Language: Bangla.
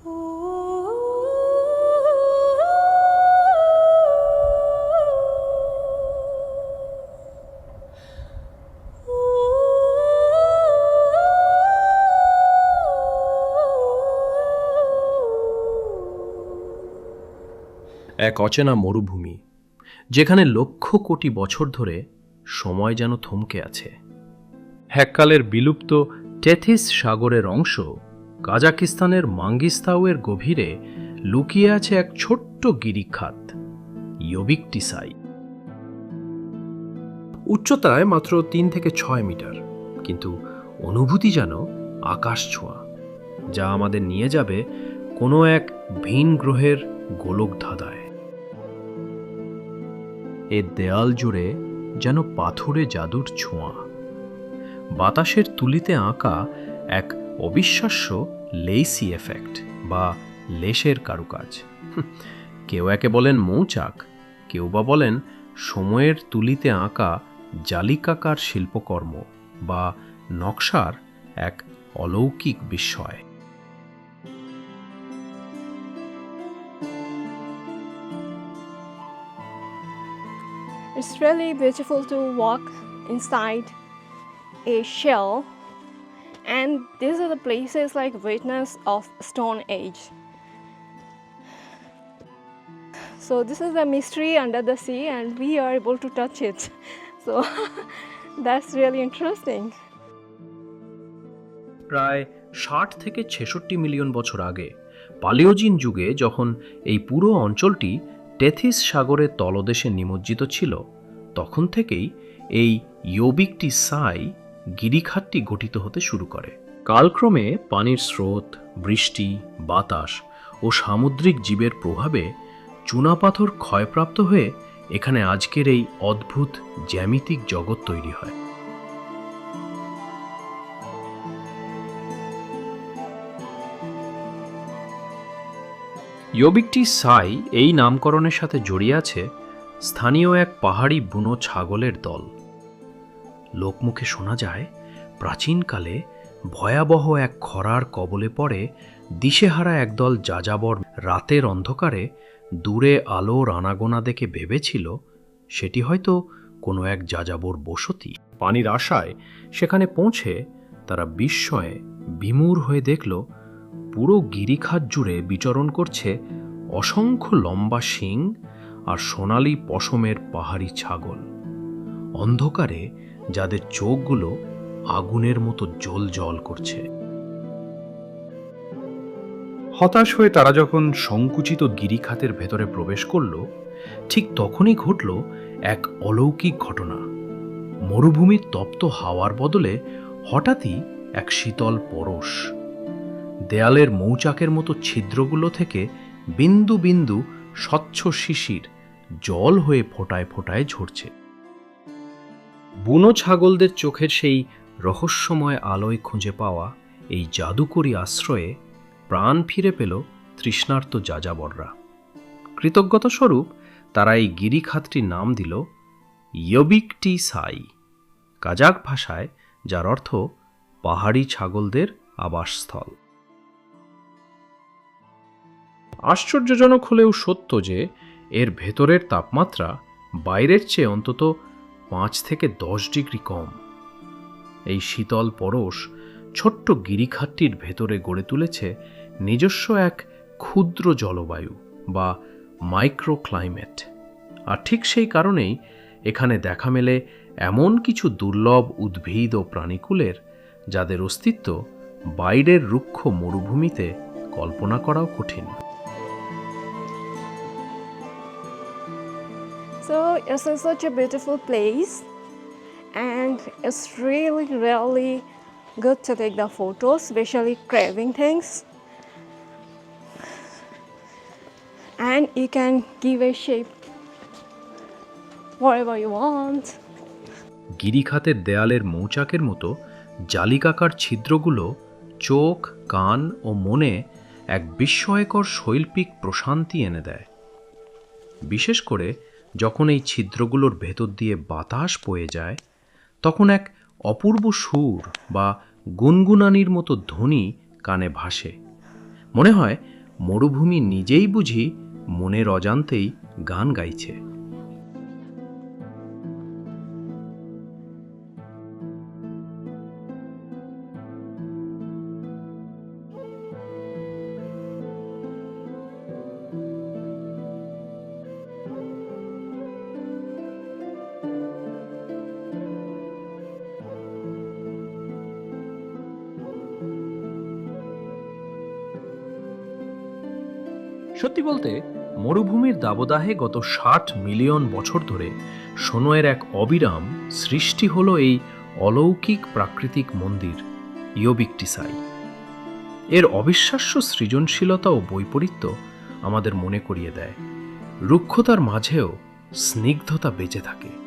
এক অচেনা মরুভূমি, যেখানে লক্ষ কোটি বছর ধরে সময় যেন থমকে আছে। এককালের বিলুপ্ত টেথিস সাগরের অংশ কাজাকিস্তানের মাঙ্গিস্তাউয়ের গভীরে লুকিয়ে আছে এক ছোট্ট গিরিখাত, ইয়োবিক-টিসাই। উচ্চতায় মাত্র ৩ থেকে ৬ মিটার, কিন্তু অনুভূতি যেন আকাশ ছোঁয়া, যা আমাদের নিয়ে যাবে কোনো এক ভিন গ্রহের গোলক ধাঁধায়। এর দেয়াল জুড়ে যেন পাথুরে জাদুর ছোঁয়া, বাতাসের তুলিতে আঁকা এক অবিশ্বাস্য লেইসি এফেক্ট বা লেশের কারুকাজ। কেউ একে বলেন মৌচাক, কেউ বা বলেন সময়ের তুলিতে আঁকা জালিকাকার শিল্পকর্ম বা নকশার এক অলৌকিক বিস্ময়। It's really beautiful to walk inside a shell, and these are the places like witness of Stone Age. So this is the mystery under the sea, and we are able to touch it. So that's really interesting. প্রায় ৬০ থেকে ৬৬ মিলিয়ন বছর আগে পালিওজিন যুগে যখন এই পুরো অঞ্চলটি টেথিস সাগরের তলদেশে নিমজ্জিত ছিল, তখন থেকেই এই ইয়োবিক-টিসাই গিরিখাতটি গঠিত হতে শুরু করে। কালক্রমে পানির স্রোত, বৃষ্টি, বাতাস ও সামুদ্রিক জীবের প্রভাবে চুনাপাথর ক্ষয়প্রাপ্ত হয়ে এখানে আজকের এই অদ্ভুত জ্যামিতিক জগৎ তৈরি হয়। ইয়োবিক-টিসাই এই নামকরণের সাথে জড়িয়ে আছে স্থানীয় এক পাহাড়ি বুনো ছাগলের দল। লোকমুখে শোনা যায়, প্রাচীনকালে ভয়াবহ এক খরার কবলে পড়ে দিশেহারা একদল যাযাবর রাতের অন্ধকারে দূরে আলোর আনাগোনা দেখে ভেবেছিল সেটি হয়তো কোনো এক যাযাবর বসতি। পানির আশায় সেখানে পৌঁছে তারা বিস্ময়ে বিমূঢ় হয়ে দেখল পুরো গিরিখাত জুড়ে বিচরণ করছে অসংখ্য লম্বা শিং আর সোনালি পশমের পাহাড়ি ছাগল, অন্ধকারে যাদের চোখগুলো আগুনের মতো জ্বল করছে। হতাশ হয়ে তারা যখন সংকুচিত গিরিখাতের ভেতরে প্রবেশ করল, ঠিক তখনই ঘটল এক অলৌকিক ঘটনা। মরুভূমির তপ্ত হাওয়ার বদলে হঠাৎই এক শীতল পরশ দেয়ালের মৌচাকের মতো ছিদ্রগুলো থেকে বিন্দু বিন্দু স্বচ্ছ শিশির জল হয়ে ফোঁটায় ফোঁটায় ঝরছে। বুনো ছাগলদের চোখের সেই রহস্যময় আলোয় খুঁজে পাওয়া এই জাদুকরী আশ্রয়ে প্রাণ ফিরে পেল তৃষ্ণার্ত যাযাবররা। কৃতজ্ঞতা স্বরূপ তারা এই গিরিখাতটির নাম দিল ইয়োবিক-টিসাই, কাজাক ভাষায় যার অর্থ পাহাড়ি ছাগলদের আবাসস্থল। আশ্চর্যজনক হলেও সত্য যে এর ভেতরের তাপমাত্রা বাইরের চেয়ে অন্তত ৫ থেকে ১০ ডিগ্রি কম। এই শীতল পরশ ছোট্ট গিরিখাতটির ভেতরে গড়ে তুলেছে নিজস্ব এক ক্ষুদ্র জলবায়ু বা মাইক্রো ক্লাইমেট। আর ঠিক সেই কারণেই এখানে দেখা মেলে এমন কিছু দুর্লভ উদ্ভিদ ও প্রাণীকুলের যাদের অস্তিত্ব বাইরের রুক্ষ মরুভূমিতে কল্পনা করাও কঠিন। So it's such a beautiful place, and it's really good to take the photos, especially carving things. And you can give a shape whatever you want. গিরিখাতের দেয়ালের মৌচাকের মতো জালিকাকার ছিদ্রগুলো চোখ, কান ও মনে এক বিস্ময়কর শৈল্পিক প্রশান্তি এনে দেয়। বিশেষ করে যখন এই ছিদ্রগুলোর ভেতর দিয়ে বাতাস বয়ে যায়, তখন এক অপূর্ব সুর বা গুনগুনানির মতো ধ্বনি কানে ভাসে। মনে হয় মরুভূমি নিজেই বুঝি মনের অজান্তেই গান গাইছে। সত্যি বলতে মরুভূমির দাবদাহে গত ৬০ মিলিয়ন বছর ধরে সময়ের এক অবিরাম সৃষ্টি হলো এই অলৌকিক প্রাকৃতিক মন্দির ইয়োবিকটিসাই। এর অবিশ্বাস্য সৃজনশীলতা ও বৈপরীত্য আমাদের মনে করিয়ে দেয় রুক্ষতার মাঝেও স্নিগ্ধতা বেঁচে থাকে।